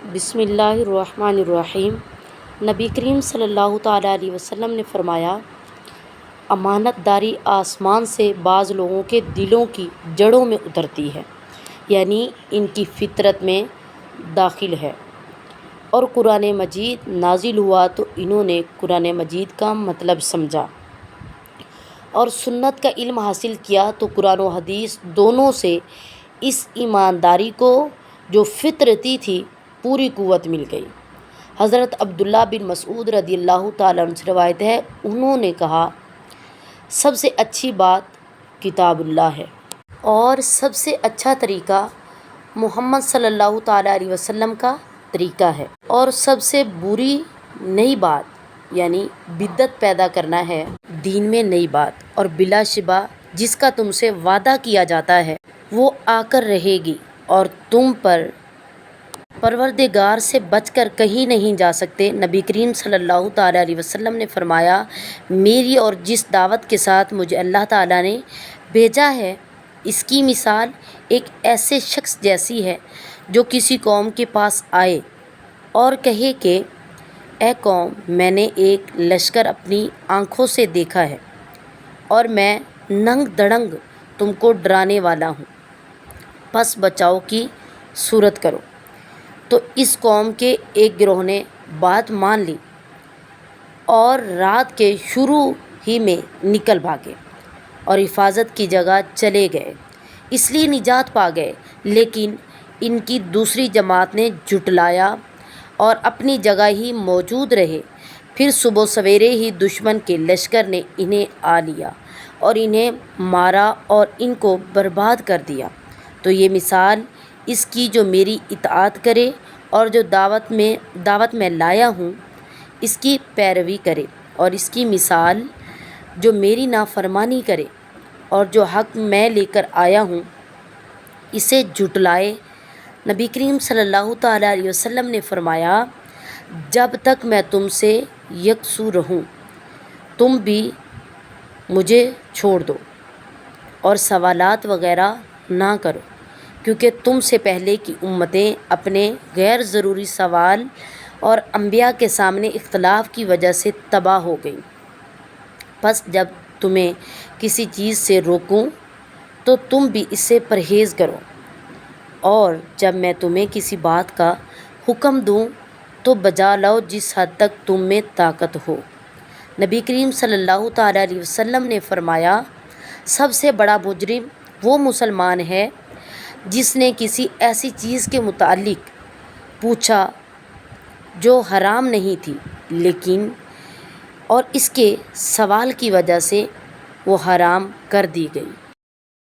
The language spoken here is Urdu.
بسم اللہ الرحمن الرحیم۔ نبی کریم صلی اللہ تعالیٰ علیہ وسلم نے فرمایا، امانت داری آسمان سے بعض لوگوں کے دلوں کی جڑوں میں اترتی ہے، یعنی ان کی فطرت میں داخل ہے، اور قرآن مجید نازل ہوا تو انہوں نے قرآن مجید کا مطلب سمجھا اور سنت کا علم حاصل کیا تو قرآن و حدیث دونوں سے اس ایمانداری کو جو فطرتی تھی پوری قوت مل گئی۔ حضرت عبداللہ بن مسعود رضی اللہ تعالیٰ عنہ سے روایت ہے، انہوں نے کہا، سب سے اچھی بات کتاب اللہ ہے اور سب سے اچھا طریقہ محمد صلی اللہ تعالیٰ علیہ وسلم کا طریقہ ہے، اور سب سے بری نئی بات یعنی بدعت پیدا کرنا ہے دین میں نئی بات، اور بلا شبہ جس کا تم سے وعدہ کیا جاتا ہے وہ آ کر رہے گی اور تم پر پروردگار سے بچ کر کہیں نہیں جا سکتے۔ نبی کریم صلی اللہ تعالیٰ علیہ وسلم نے فرمایا، میری اور جس دعوت کے ساتھ مجھے اللہ تعالیٰ نے بھیجا ہے اس کی مثال ایک ایسے شخص جیسی ہے جو کسی قوم کے پاس آئے اور کہے کہ اے قوم، میں نے ایک لشکر اپنی آنکھوں سے دیکھا ہے اور میں ننگ دڑنگ تم کو ڈرانے والا ہوں، پس بچاؤ کی صورت کرو۔ تو اس قوم کے ایک گروہ نے بات مان لی اور رات کے شروع ہی میں نکل بھاگے اور حفاظت کی جگہ چلے گئے، اس لیے نجات پا گئے، لیکن ان کی دوسری جماعت نے جھٹلایا اور اپنی جگہ ہی موجود رہے۔ پھر صبح سویرے ہی دشمن کے لشکر نے انہیں آ لیا اور انہیں مارا اور ان کو برباد کر دیا۔ تو یہ مثال اس کی جو میری اطاعت کرے اور جو دعوت میں لایا ہوں اس کی پیروی کرے، اور اس کی مثال جو میری نافرمانی کرے اور جو حق میں لے کر آیا ہوں اسے جھٹلائے۔ نبی کریم صلی اللہ تعالیٰ علیہ وسلم نے فرمایا، جب تک میں تم سے یکسو رہوں تم بھی مجھے چھوڑ دو اور سوالات وغیرہ نہ کرو، کیونکہ تم سے پہلے کی امتیں اپنے غیر ضروری سوال اور انبیاء کے سامنے اختلاف کی وجہ سے تباہ ہو گئیں۔ پس جب تمہیں کسی چیز سے روکوں تو تم بھی اس سے پرہیز کرو، اور جب میں تمہیں کسی بات کا حکم دوں تو بجا لاؤ جس حد تک تم میں طاقت ہو۔ نبی کریم صلی اللہ تعالیٰ علیہ وسلم نے فرمایا، سب سے بڑا مجرم وہ مسلمان ہے جس نے کسی ایسی چیز کے متعلق پوچھا جو حرام نہیں تھی، لیکن اور اس کے سوال کی وجہ سے وہ حرام کر دی گئی۔